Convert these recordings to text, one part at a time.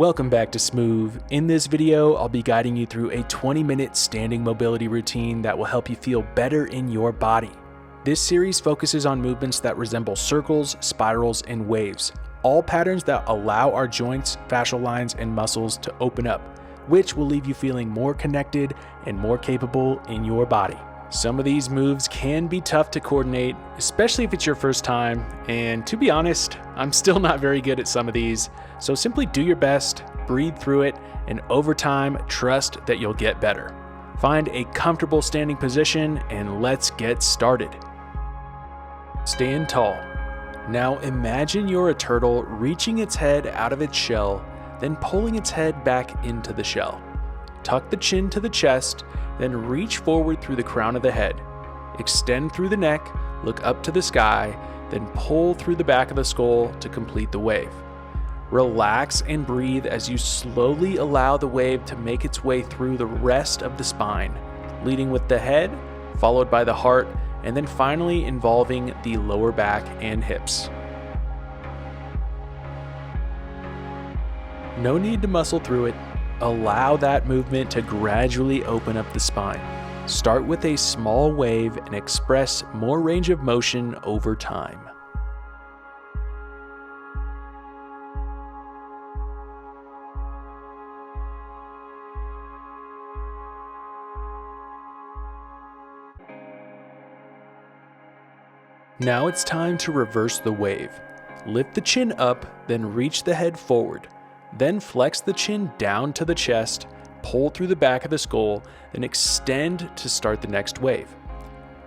Welcome back to Smoov. In this video, I'll be guiding you through a 20-minute standing mobility routine that will help you feel better in your body. This series focuses on movements that resemble circles, spirals, and waves, all patterns that allow our joints, fascial lines, and muscles to open up, which will leave you feeling more connected and more capable in your body. Some of these moves can be tough to coordinate, especially if it's your first time, and to be honest, I'm still not very good at some of these, so simply do your best, breathe through it, and over time, trust that you'll get better. Find a comfortable standing position, and let's get started. Stand tall. Now imagine you're a turtle reaching its head out of its shell, then pulling its head back into the shell. Tuck the chin to the chest, then reach forward through the crown of the head. Extend through the neck, look up to the sky, then pull through the back of the skull to complete the wave. Relax and breathe as you slowly allow the wave to make its way through the rest of the spine, leading with the head, followed by the heart, and then finally involving the lower back and hips. No need to muscle through it. Allow that movement to gradually open up the spine. Start with a small wave and express more range of motion over time. Now it's time to reverse the wave. Lift the chin up, then reach the head forward. Then flex the chin down to the chest, pull through the back of the skull, then extend to start the next wave.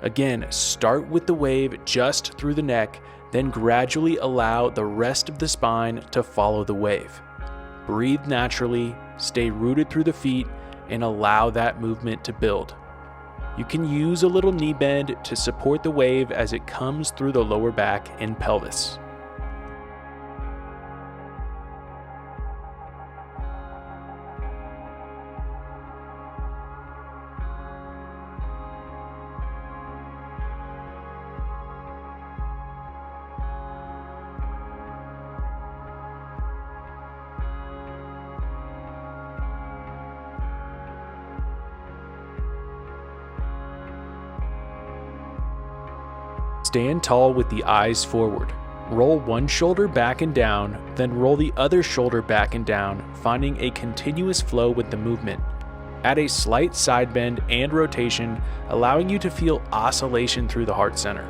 Again, start with the wave just through the neck, then gradually allow the rest of the spine to follow the wave. Breathe naturally, stay rooted through the feet, and allow that movement to build. You can use a little knee bend to support the wave as it comes through the lower back and pelvis. Stand tall with the eyes forward. Roll one shoulder back and down, then roll the other shoulder back and down, finding a continuous flow with the movement. Add a slight side bend and rotation, allowing you to feel oscillation through the heart center.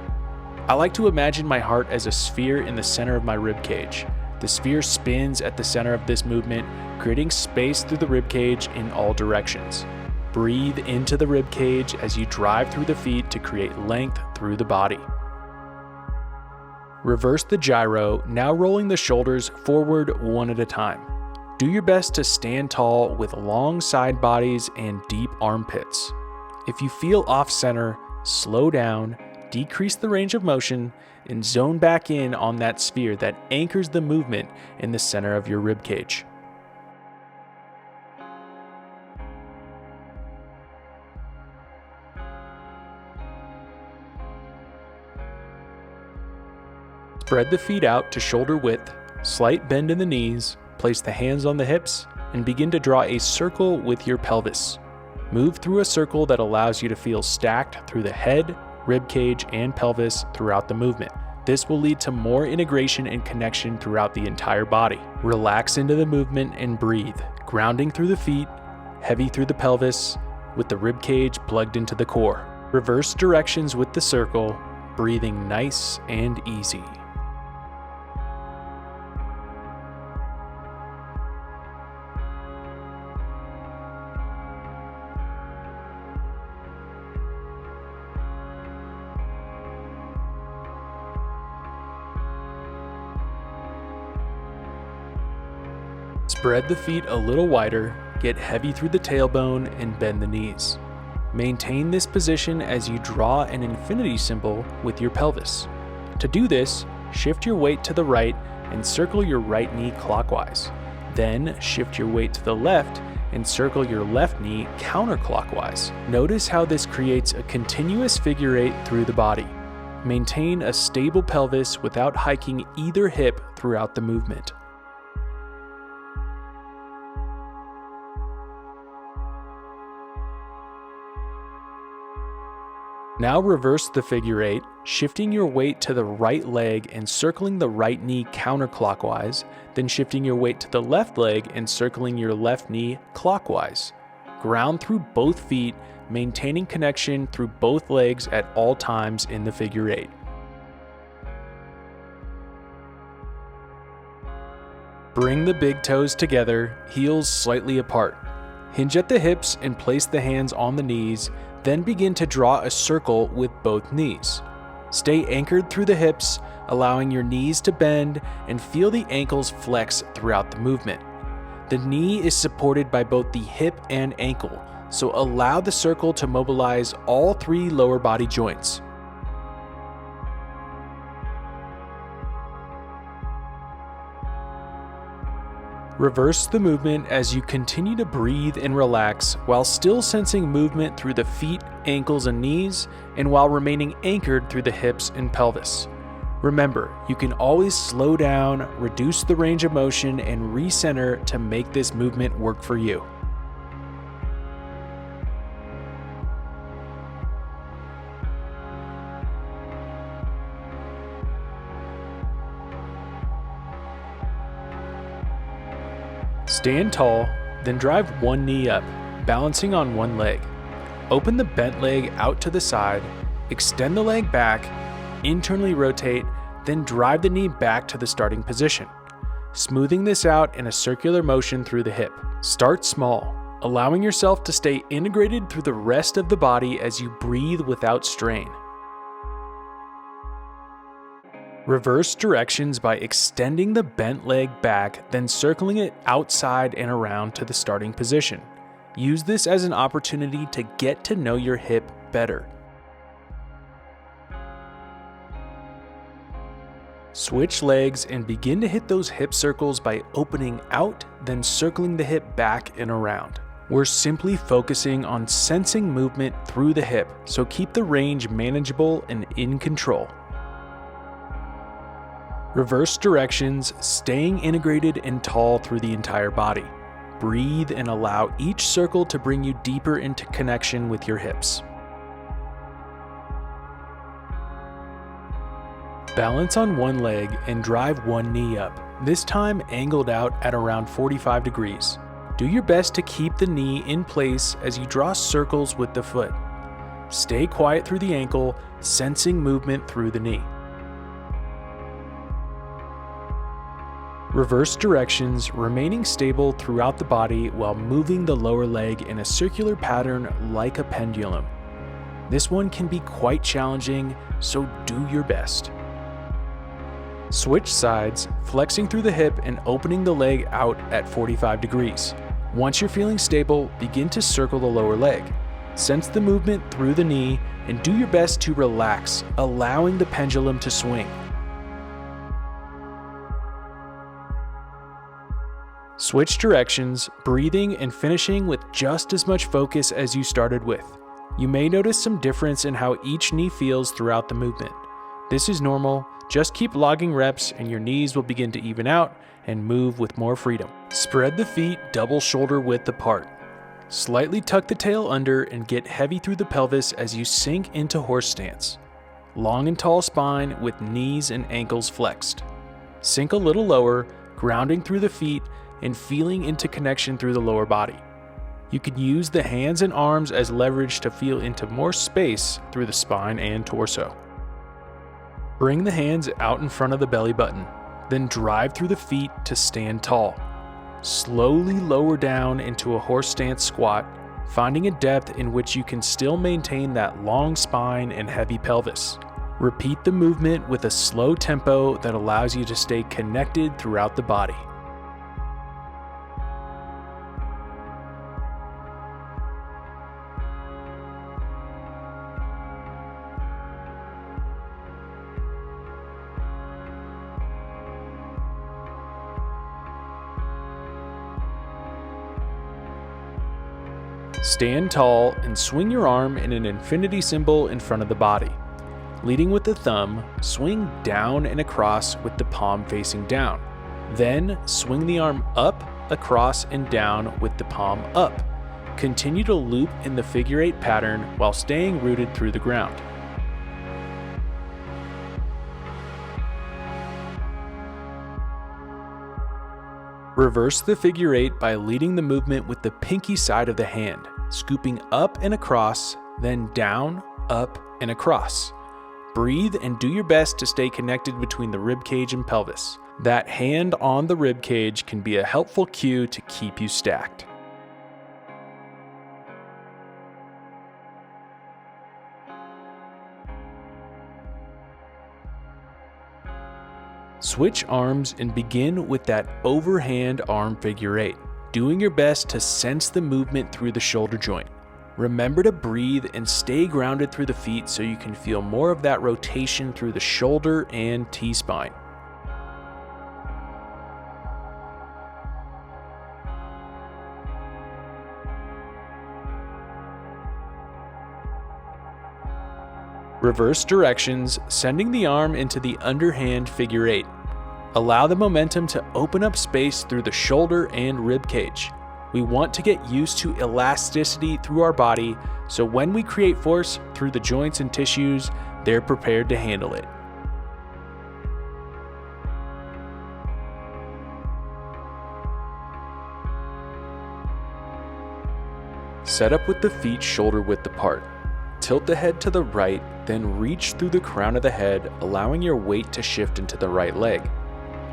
I like to imagine my heart as a sphere in the center of my rib cage. The sphere spins at the center of this movement, creating space through the rib cage in all directions. Breathe into the rib cage as you drive through the feet to create length through the body. Reverse the gyro, now rolling the shoulders forward one at a time. Do your best to stand tall with long side bodies and deep armpits. If you feel off center, slow down, decrease the range of motion, and zone back in on that sphere that anchors the movement in the center of your rib cage. Spread the feet out to shoulder width, slight bend in the knees, place the hands on the hips, and begin to draw a circle with your pelvis. Move through a circle that allows you to feel stacked through the head, rib cage, and pelvis throughout the movement. This will lead to more integration and connection throughout the entire body. Relax into the movement and breathe, grounding through the feet, heavy through the pelvis, with the rib cage plugged into the core. Reverse directions with the circle, breathing nice and easy. Spread the feet a little wider, get heavy through the tailbone, and bend the knees. Maintain this position as you draw an infinity symbol with your pelvis. To do this, shift your weight to the right and circle your right knee clockwise. Then shift your weight to the left and circle your left knee counterclockwise. Notice how this creates a continuous figure eight through the body. Maintain a stable pelvis without hiking either hip throughout the movement. Now reverse the figure eight, shifting your weight to the right leg and circling the right knee counterclockwise, then shifting your weight to the left leg and circling your left knee clockwise. Ground through both feet, maintaining connection through both legs at all times in the figure eight. Bring the big toes together, heels slightly apart. Hinge at the hips and place the hands on the knees, then begin to draw a circle with both knees. Stay anchored through the hips, allowing your knees to bend, and feel the ankles flex throughout the movement. The knee is supported by both the hip and ankle, so allow the circle to mobilize all three lower body joints. Reverse the movement as you continue to breathe and relax while still sensing movement through the feet, ankles, and knees, and while remaining anchored through the hips and pelvis. Remember, you can always slow down, reduce the range of motion, and recenter to make this movement work for you. Stand tall, then drive one knee up, balancing on one leg. Open the bent leg out to the side, extend the leg back, internally rotate, then drive the knee back to the starting position, smoothing this out in a circular motion through the hip. Start small, allowing yourself to stay integrated through the rest of the body as you breathe without strain. Reverse directions by extending the bent leg back, then circling it outside and around to the starting position. Use this as an opportunity to get to know your hip better. Switch legs and begin to hit those hip circles by opening out, then circling the hip back and around. We're simply focusing on sensing movement through the hip, so keep the range manageable and in control. Reverse directions, staying integrated and tall through the entire body. Breathe and allow each circle to bring you deeper into connection with your hips. Balance on one leg and drive one knee up, this time angled out at around 45 degrees. Do your best to keep the knee in place as you draw circles with the foot. Stay quiet through the ankle, sensing movement through the knee. Reverse directions, remaining stable throughout the body while moving the lower leg in a circular pattern like a pendulum. This one can be quite challenging, so do your best. Switch sides, flexing through the hip and opening the leg out at 45 degrees. Once you're feeling stable, begin to circle the lower leg. Sense the movement through the knee and do your best to relax, allowing the pendulum to swing. Switch directions, breathing and finishing with just as much focus as you started with. You may notice some difference in how each knee feels throughout the movement. This is normal, just keep logging reps and your knees will begin to even out and move with more freedom. Spread the feet double shoulder width apart. Slightly tuck the tail under and get heavy through the pelvis as you sink into horse stance. Long and tall spine with knees and ankles flexed. Sink a little lower, grounding through the feet and feeling into connection through the lower body. You can use the hands and arms as leverage to feel into more space through the spine and torso. Bring the hands out in front of the belly button, then drive through the feet to stand tall. Slowly lower down into a horse stance squat, finding a depth in which you can still maintain that long spine and heavy pelvis. Repeat the movement with a slow tempo that allows you to stay connected throughout the body. Stand tall and swing your arm in an infinity symbol in front of the body. Leading with the thumb, swing down and across with the palm facing down. Then swing the arm up, across, and down with the palm up. Continue to loop in the figure eight pattern while staying rooted through the ground. Reverse the figure 8 by leading the movement with the pinky side of the hand, scooping up and across, then down, up, and across. Breathe and do your best to stay connected between the rib cage and pelvis. That hand on the rib cage can be a helpful cue to keep you stacked. Switch arms and begin with that overhand arm figure 8, doing your best to sense the movement through the shoulder joint. Remember to breathe and stay grounded through the feet so you can feel more of that rotation through the shoulder and T-spine. Reverse directions, sending the arm into the underhand figure 8. Allow the momentum to open up space through the shoulder and rib cage. We want to get used to elasticity through our body, so when we create force through the joints and tissues, they're prepared to handle it. Set up with the feet shoulder width apart. Tilt the head to the right, then reach through the crown of the head, allowing your weight to shift into the right leg.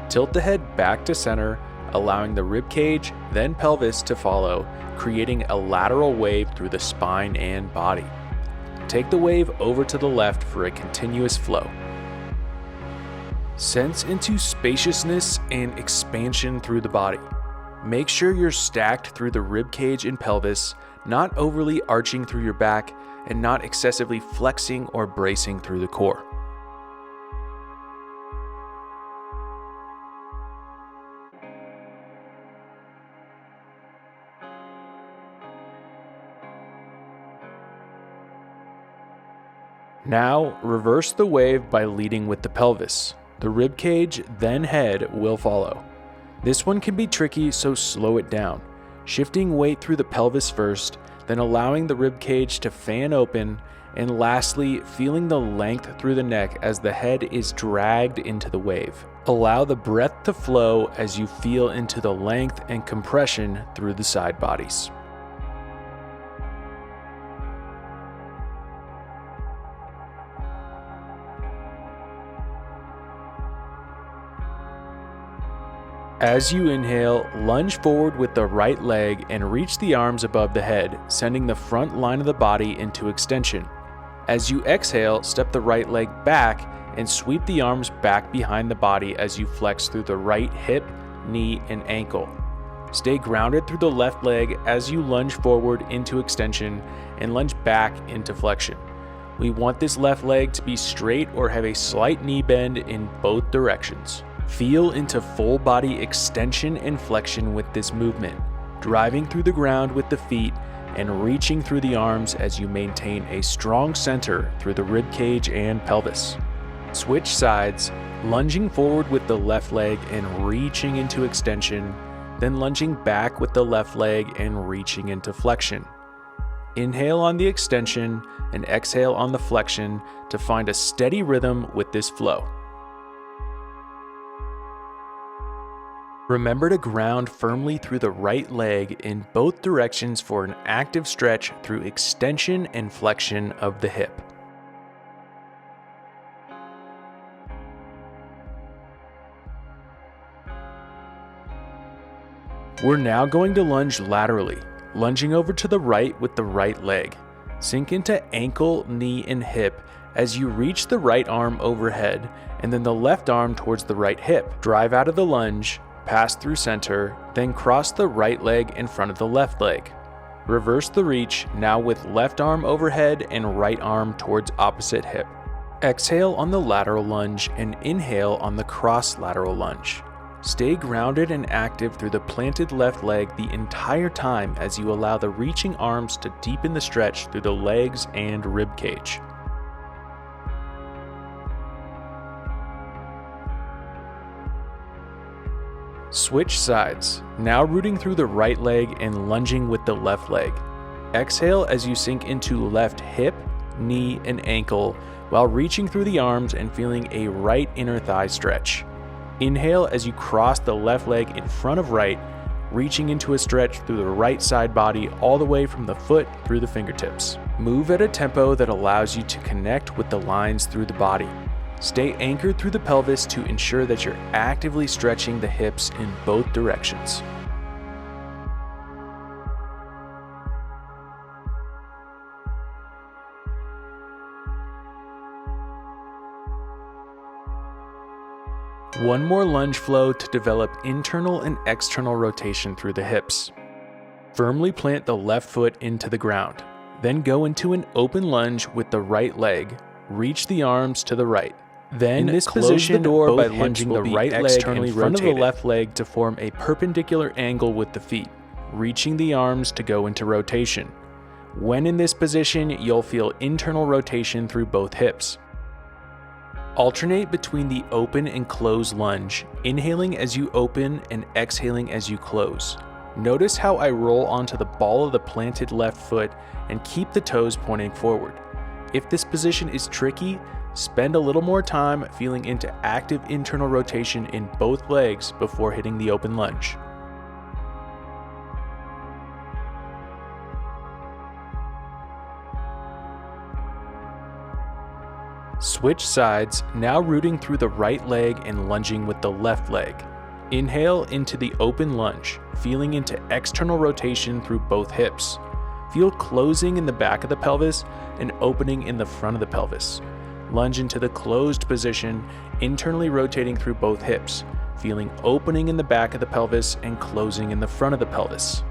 Tilt the head back to center, allowing the rib cage, then pelvis to follow, creating a lateral wave through the spine and body. Take the wave over to the left for a continuous flow. Sense into spaciousness and expansion through the body. Make sure you're stacked through the rib cage and pelvis, not overly arching through your back, and not excessively flexing or bracing through the core. Now, reverse the wave by leading with the pelvis. The rib cage, then head, will follow. This one can be tricky, so slow it down. Shifting weight through the pelvis first, then allowing the rib cage to fan open, and lastly, feeling the length through the neck as the head is dragged into the wave. Allow the breath to flow as you feel into the length and compression through the side bodies. As you inhale, lunge forward with the right leg and reach the arms above the head, sending the front line of the body into extension. As you exhale, step the right leg back and sweep the arms back behind the body as you flex through the right hip, knee, and ankle. Stay grounded through the left leg as you lunge forward into extension and lunge back into flexion. We want this left leg to be straight or have a slight knee bend in both directions. Feel into full body extension and flexion with this movement, driving through the ground with the feet and reaching through the arms as you maintain a strong center through the rib cage and pelvis. Switch sides, lunging forward with the left leg and reaching into extension, then lunging back with the left leg and reaching into flexion. Inhale on the extension and exhale on the flexion to find a steady rhythm with this flow. Remember to ground firmly through the right leg in both directions for an active stretch through extension and flexion of the hip. We're now going to lunge laterally, lunging over to the right with the right leg. Sink into ankle, knee, and hip as you reach the right arm overhead and then the left arm towards the right hip. Drive out of the lunge, pass through center, then cross the right leg in front of the left leg. Reverse the reach, now with left arm overhead and right arm towards opposite hip. Exhale on the lateral lunge and inhale on the cross lateral lunge. Stay grounded and active through the planted left leg the entire time as you allow the reaching arms to deepen the stretch through the legs and rib cage. Switch sides, now rooting through the right leg and lunging with the left leg. Exhale as you sink into left hip, knee, and ankle while reaching through the arms and feeling a right inner thigh stretch. Inhale as you cross the left leg in front of right, reaching into a stretch through the right side body all the way from the foot through the fingertips. Move at a tempo that allows you to connect with the lines through the body. Stay anchored through the pelvis to ensure that you're actively stretching the hips in both directions. One more lunge flow to develop internal and external rotation through the hips. Firmly plant the left foot into the ground. Then go into an open lunge with the right leg. Reach the arms to the right. Then in this position, the door by lunging the right leg in front of the left leg to form a perpendicular angle with the feet, reaching the arms to go into rotation. When in this position, you'll feel internal rotation through both hips. Alternate between the open and closed lunge, inhaling as you open and exhaling as you close. Notice how I roll onto the ball of the planted left foot and keep the toes pointing forward. If this position is tricky, spend a little more time feeling into active internal rotation in both legs before hitting the open lunge. Switch sides, now rooting through the right leg and lunging with the left leg. Inhale into the open lunge, feeling into external rotation through both hips. Feel closing in the back of the pelvis and opening in the front of the pelvis. Lunge into the closed position, internally rotating through both hips, feeling opening in the back of the pelvis and closing in the front of the pelvis.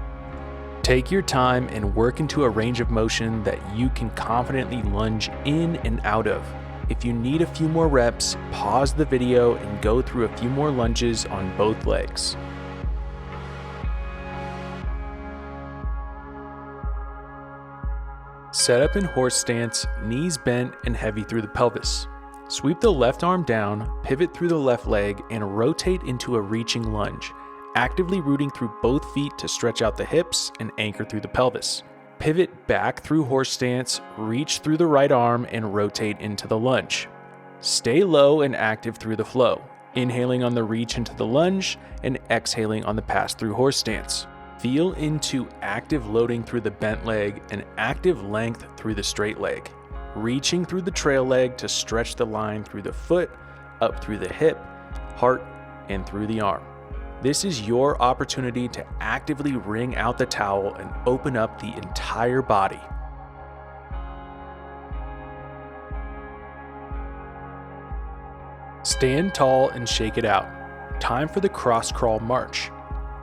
Take your time and work into a range of motion that you can confidently lunge in and out of. If you need a few more reps, pause the video and go through a few more lunges on both legs. Set up in horse stance, knees bent and heavy through the pelvis. Sweep the left arm down, pivot through the left leg, and rotate into a reaching lunge, actively rooting through both feet to stretch out the hips and anchor through the pelvis. Pivot back through horse stance, reach through the right arm, and rotate into the lunge. Stay low and active through the flow, inhaling on the reach into the lunge and exhaling on the pass through horse stance. Feel into active loading through the bent leg and active length through the straight leg, reaching through the trail leg to stretch the line through the foot, up through the hip, heart, and through the arm. This is your opportunity to actively wring out the towel and open up the entire body. Stand tall and shake it out. Time for the cross crawl march.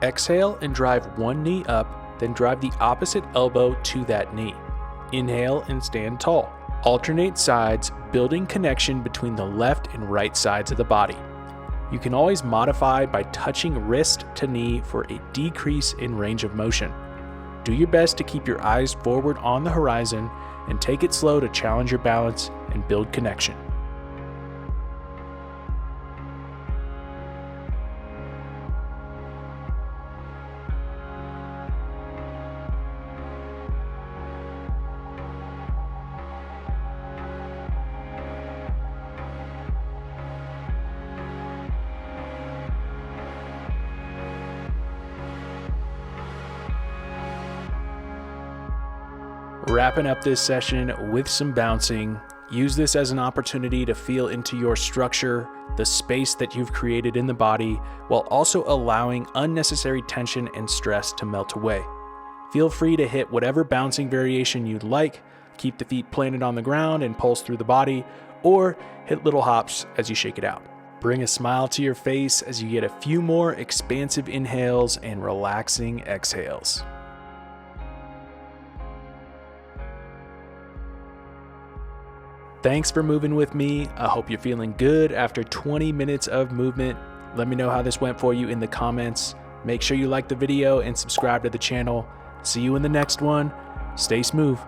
Exhale and drive one knee up, then drive the opposite elbow to that knee. Inhale and stand tall. Alternate sides, building connection between the left and right sides of the body. You can always modify by touching wrist to knee for a decrease in range of motion. Do your best to keep your eyes forward on the horizon and take it slow to challenge your balance and build connection. Wrapping up this session with some bouncing. Use this as an opportunity to feel into your structure, the space that you've created in the body, while also allowing unnecessary tension and stress to melt away. Feel free to hit whatever bouncing variation you'd like, keep the feet planted on the ground and pulse through the body, or hit little hops as you shake it out. Bring a smile to your face as you get a few more expansive inhales and relaxing exhales. Thanks for moving with me. I hope you're feeling good after 20 minutes of movement. Let me know how this went for you in the comments. Make sure you like the video and subscribe to the channel. See you in the next one. Stay smooth.